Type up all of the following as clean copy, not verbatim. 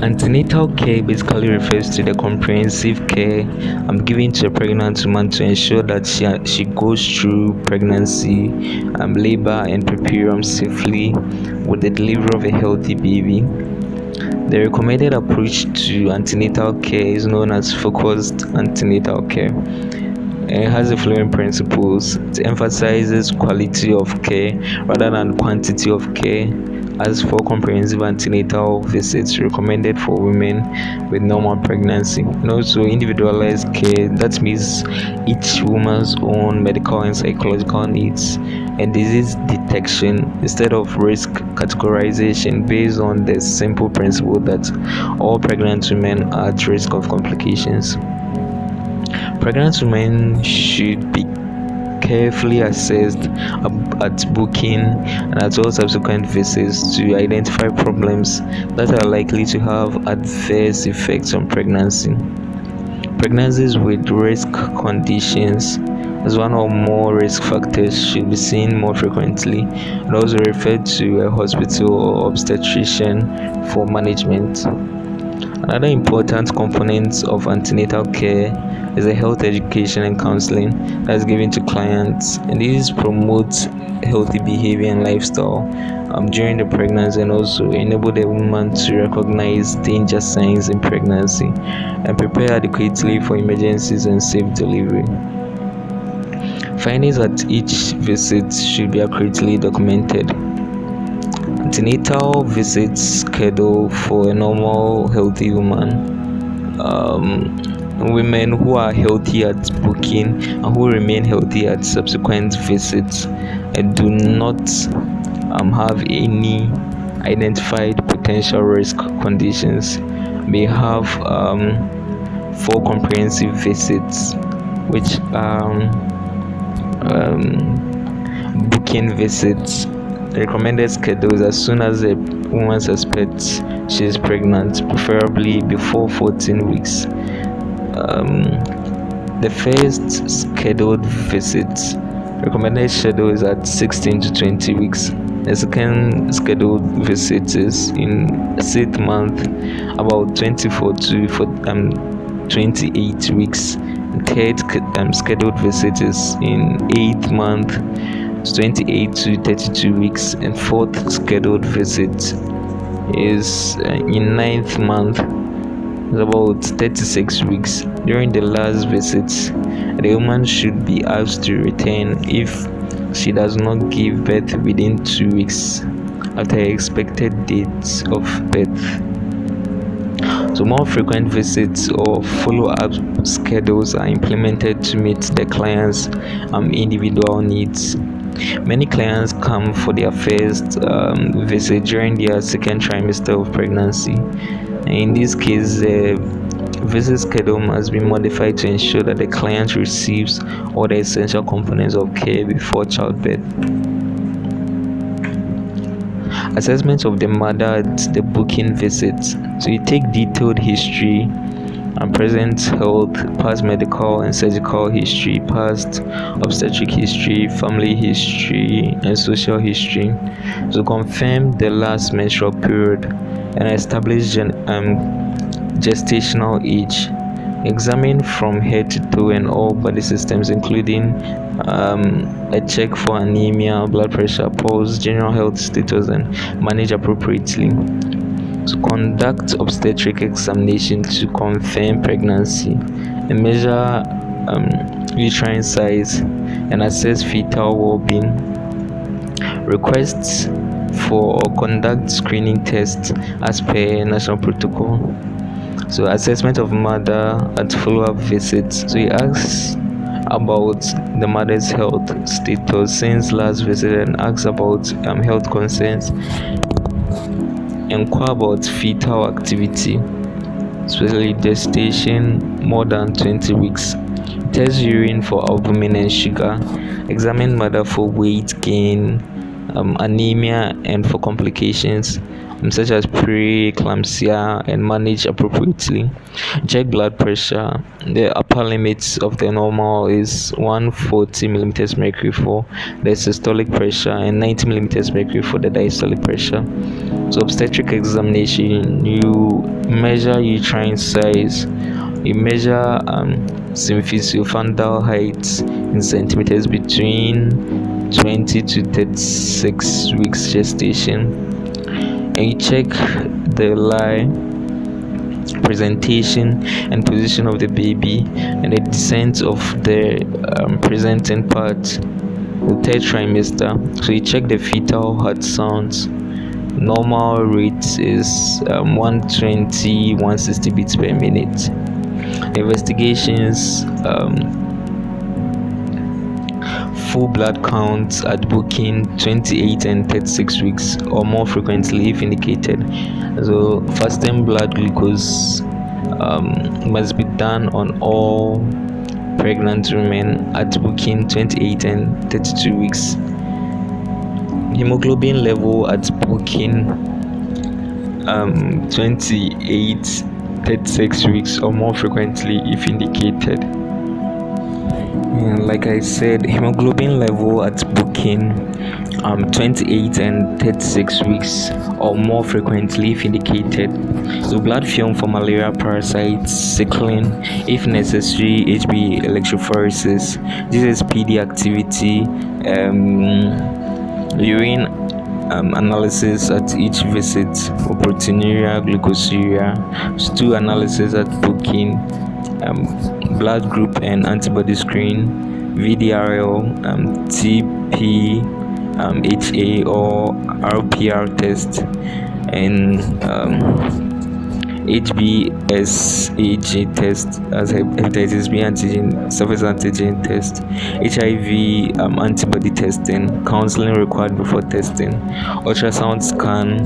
Antenatal care basically refers to the comprehensive care given to a pregnant woman to ensure that she goes through pregnancy, labor, and prepucium safely with the delivery of a healthy baby. The recommended approach to antenatal care is known as focused antenatal care. It has the following principles. It emphasizes quality of care rather than quantity of care. As for comprehensive antenatal visits recommended for women with normal pregnancy, and also individualized care. That means each woman's own medical and psychological needs and disease detection instead of risk categorization based on the simple principle that all pregnant women are at risk of complications. Pregnant women should be carefully assessed at booking and at all subsequent visits to identify problems that are likely to have adverse effects on pregnancy. Pregnancies with risk conditions as one or more risk factors should be seen more frequently and also referred to a hospital or obstetrician for management. Another important component of antenatal care is a health education and counseling that's given to clients, and this promotes healthy behavior and lifestyle during the pregnancy and also enable the woman to recognize danger signs in pregnancy and prepare adequately for emergencies and safe delivery. Findings at each visit should be accurately documented. Antenatal visits scheduled for a normal healthy woman. Women who are healthy at booking and who remain healthy at subsequent visits and do not have any identified potential risk conditions may have 4 comprehensive visits, which are booking visits. The recommended schedules as soon as a woman suspects she is pregnant, preferably before 14 weeks. The first scheduled visit recommended schedule is at 16 to 20 weeks. The second scheduled visit is in 6th month, about 24 to 28 weeks. The third scheduled visit is in 8th month, 28 to 32 weeks, and fourth scheduled visit is in 9th month, about 36 weeks. During the last visit, the woman should be asked to return if she does not give birth within 2 weeks after her expected date of birth. So more frequent visits or follow-up schedules are implemented to meet the client's individual needs. Many clients come for their first visit during their second trimester of pregnancy. In this case, the visit schedule must be modified to ensure that the client receives all the essential components of care before childbirth. Assessment of the mother at the booking visit. So you take detailed history and present health, past medical and surgical history, past obstetric history, family history, and social history. So confirm the last menstrual period and establish gestational age. Examine from head to toe and all body systems, including a check for anemia, blood pressure, pulse, general health status, and manage appropriately. To conduct obstetric examination to confirm pregnancy and measure uterine size and assess fetal well-being. Requests for or conduct screening tests as per national protocol. So assessment of mother at follow-up visits. So he asks about the mother's health status since last visit and asks about health concerns. Inquire about fetal activity, especially gestation more than 20 weeks. Test urine for albumin and sugar. Examine mother for weight gain, anemia, and for complications such as preeclampsia, and manage appropriately. Check blood pressure. The upper limit of the normal is 140 millimeters mercury for the systolic pressure and 90 millimeters mercury for the diastolic pressure. So obstetric examination, you Measure uterine size. You measure symphysiofundal height in centimeters between 20 to 36 weeks gestation. And you check the lie, presentation, and position of the baby, and the descent of the presenting part, the third trimester. So you check the fetal heart sounds. Normal rate is 120 160 beats per minute. Investigations: full blood counts at booking 28 and 36 weeks or more frequently if indicated. So fasting blood glucose must be done on all pregnant women at booking 28 and 32 weeks. Hemoglobin level at booking 28 36 weeks or more frequently if indicated. And like I said, hemoglobin level at booking 28 and 36 weeks or more frequently if indicated. So blood film for malaria parasites, sickling, if necessary, HB electrophoresis, GSPD activity, urine analysis at each visit for proteinuria, glucosuria, stool analysis at booking, blood group and antibody screen, VDRL, TP, HA or RPR test, and HBsAg test as hepatitis B antigen, surface antigen test, HIV antibody testing, counseling required before testing, ultrasound scan,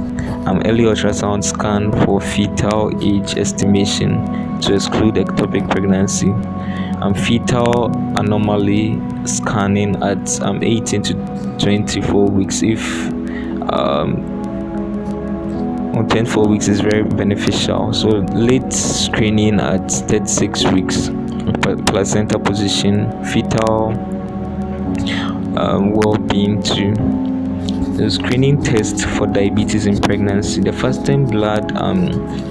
early ultrasound scan for fetal age estimation to exclude ectopic pregnancy, fetal anomaly scanning at 18 to 24 weeks if 24 weeks is very beneficial. So late screening at 36 weeks, placenta position, fetal well-being too. The screening test for diabetes in pregnancy. The fasting blood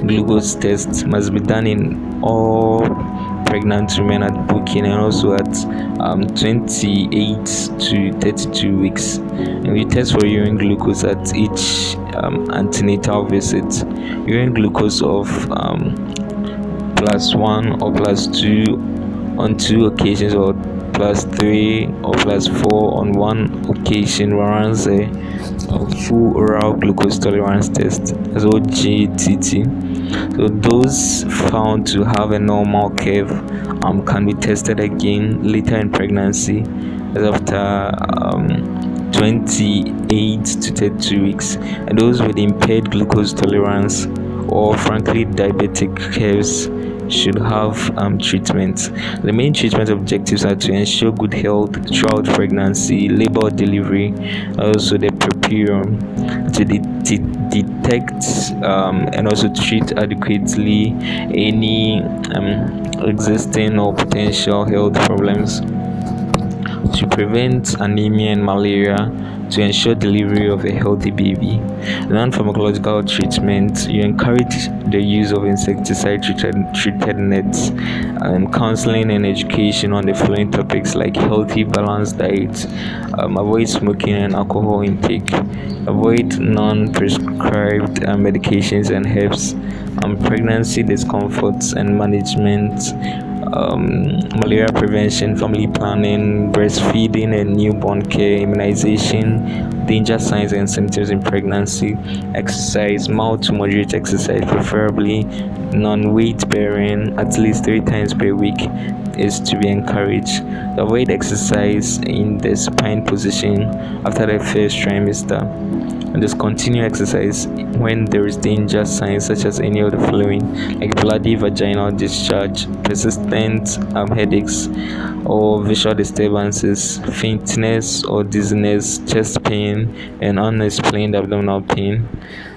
glucose test must be done in all pregnant women at booking and also at 28 to 32 weeks. And we test for urine glucose at each antenatal visit. Urine glucose of +1 or +2 on 2 occasions, or +3 or +4 on 1 occasion warrants a full oral glucose tolerance test, as OGTT. So those found to have a normal curve can be tested again later in pregnancy, as after 28 to 32 weeks. And those with impaired glucose tolerance or frankly diabetic curves should have treatment. The main treatment objectives are to ensure good health throughout pregnancy, labor or delivery, also the prepurum, to detect and also treat adequately any existing or potential health problems, to prevent anemia and malaria, to ensure delivery of a healthy baby. Non-pharmacological treatment: you encourage the use of insecticide treated nets, and counseling and education on the following topics like healthy balanced diet, avoid smoking and alcohol intake, avoid non-prescribed medications and herbs, pregnancy discomforts and management, malaria prevention, family planning, breastfeeding and newborn care, immunization, danger signs and symptoms in pregnancy, exercise, mild to moderate exercise, preferably non-weight bearing, at least 3 times per week is to be encouraged. Avoid exercise in the supine position after the first trimester, and discontinue exercise when there is danger signs such as any of the following, like bloody vaginal discharge, persistent headaches or visual disturbances, faintness or dizziness, chest pain, and unexplained abdominal pain.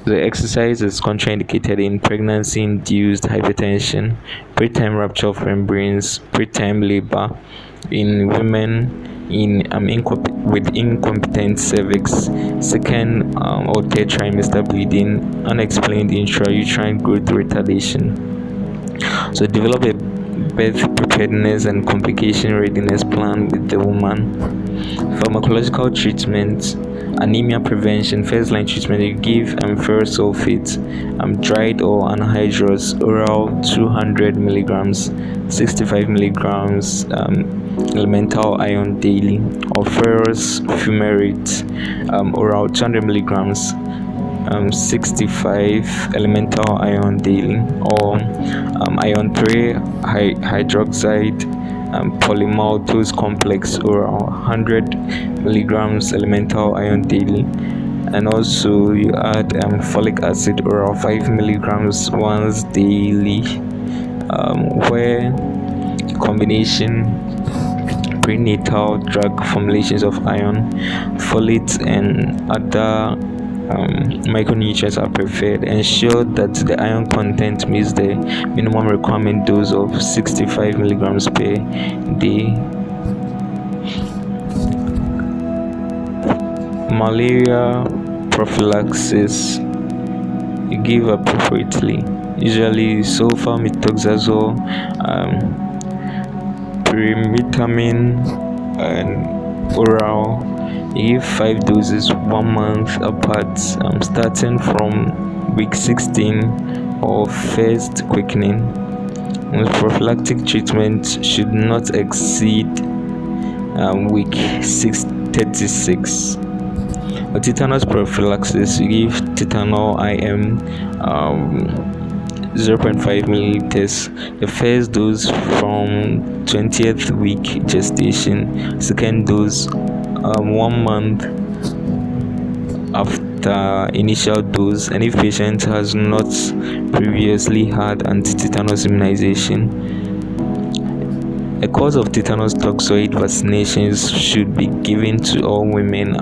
The exercise is contraindicated in pregnancy-induced hypertension, preterm rupture of membranes, preterm labor, in women with incompetent cervix, second or third trimester bleeding, unexplained intrauterine growth retardation. So develop a birth preparedness and complication readiness plan with the woman. Pharmacological treatment, anemia prevention. First line treatment, you give ferrous sulfate, dried or anhydrous oral 200 milligrams, 65 milligrams elemental iron daily, or ferrous fumarate oral 200 milligrams, 65 elemental iron daily, or iron 3 hydroxide polymaltose complex oral 100 milligrams elemental iron daily. And also you add folic acid oral 5 milligrams once daily, where combination prenatal drug formulations of iron, folate, and other micronutrients are preferred. Ensure that the iron content meets the minimum requirement dose of 65 milligrams per day. Malaria prophylaxis, you give appropriately, usually sulfamethoxazole, pyrimethamine, and oral. You give 5 doses 1 month apart, starting from week 16 or first quickening. Prophylactic treatment should not exceed week 36. Tetanus prophylaxis, you give tetanol IM 0.5 milliliters, the first dose from 20th week gestation, second dose 1 month after initial dose, and if patient has not previously had anti-tetanus immunization. A course of tetanus toxoid vaccinations should be given to all women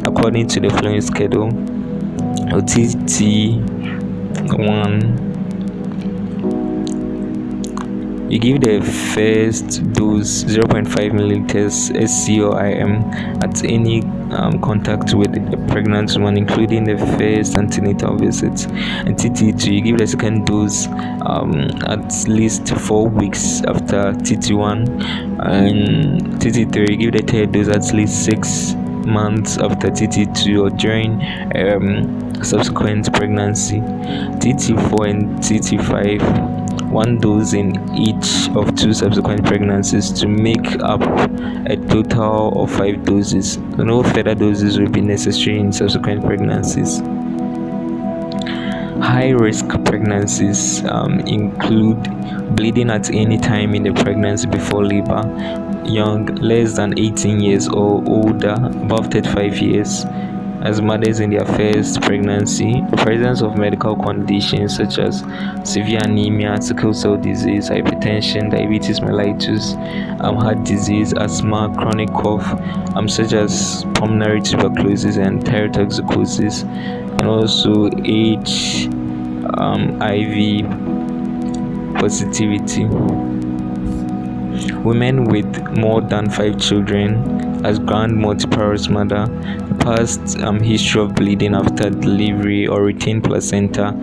according to the following schedule. TT1, you give the first dose 0.5 milliliters SCOIM at any contact with a pregnant woman, including the first antenatal visit. And TT2, you give the second dose at least 4 weeks after TT1. And TT3, you give the third dose at least 6 months after TT2 or during subsequent pregnancy. TT4 and TT5, 1 dose in each of 2 subsequent pregnancies to make up a total of 5 doses. So no further doses will be necessary in subsequent pregnancies. High-risk pregnancies include bleeding at any time in the pregnancy before labor, young, less than 18 years or older, above 35 years, as mothers in their first pregnancy, presence of medical conditions such as severe anemia, sickle cell disease, hypertension, diabetes mellitus, heart disease, asthma, chronic cough, such as pulmonary tuberculosis and thyrotoxicosis, and also HIV positivity. Women with more than 5 children, as grand multiparous mother, past history of bleeding after delivery or retained placenta,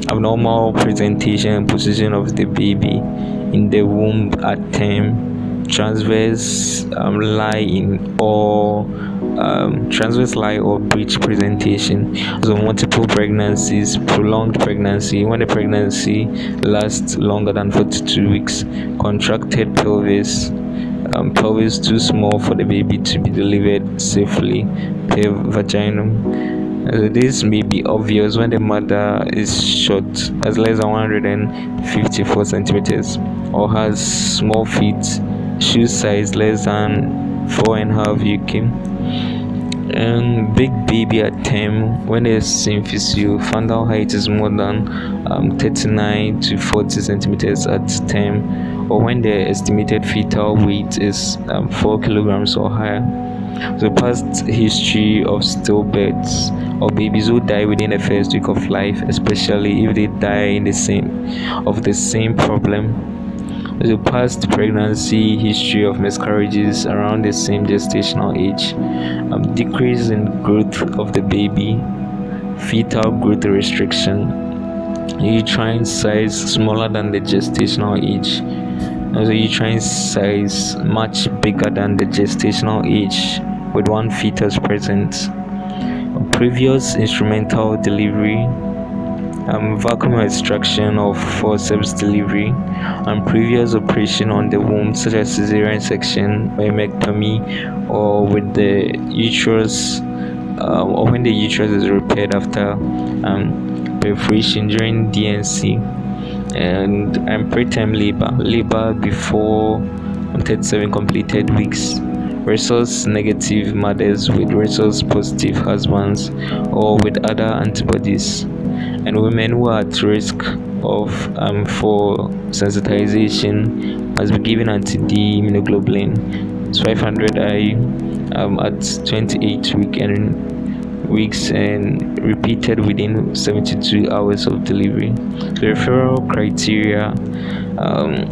abnormal presentation and position of the baby in the womb at term, transverse lie or breech presentation. So multiple pregnancies, prolonged pregnancy, when the pregnancy lasts longer than 42 weeks, contracted pelvis, pelvis too small for the baby to be delivered safely per vaginum. This may be obvious when the mother is short, as less than 154 centimeters, or has small feet, shoe size less than 4.5 UK, and big baby at term when the symphysis fundal height is more than 39 to 40 centimeters at term, or when the estimated fetal weight is 4 kilograms or higher. So past history of stillbirths or babies who die within the first week of life, especially if they die in the same problem. The past pregnancy history of miscarriages around the same gestational age, decrease in growth of the baby, fetal growth restriction, uterine size smaller than the gestational age, and the uterine size much bigger than the gestational age with one fetus present, previous instrumental delivery, vacuum extraction or forceps delivery, and previous operation on the womb such as cesarean section, myomectomy, or with the uterus, or when the uterus is repaired after perforation during DNC, and preterm labor before 37 completed weeks, rhesus negative mothers with rhesus positive husbands or with other antibodies, and women who are at risk of for sensitization must be given anti-D immunoglobulin 500 I at 28 weeks and repeated within 72 hours of delivery. The referral criteria: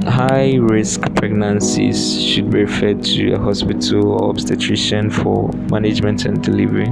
high risk pregnancies should be referred to a hospital or obstetrician for management and delivery.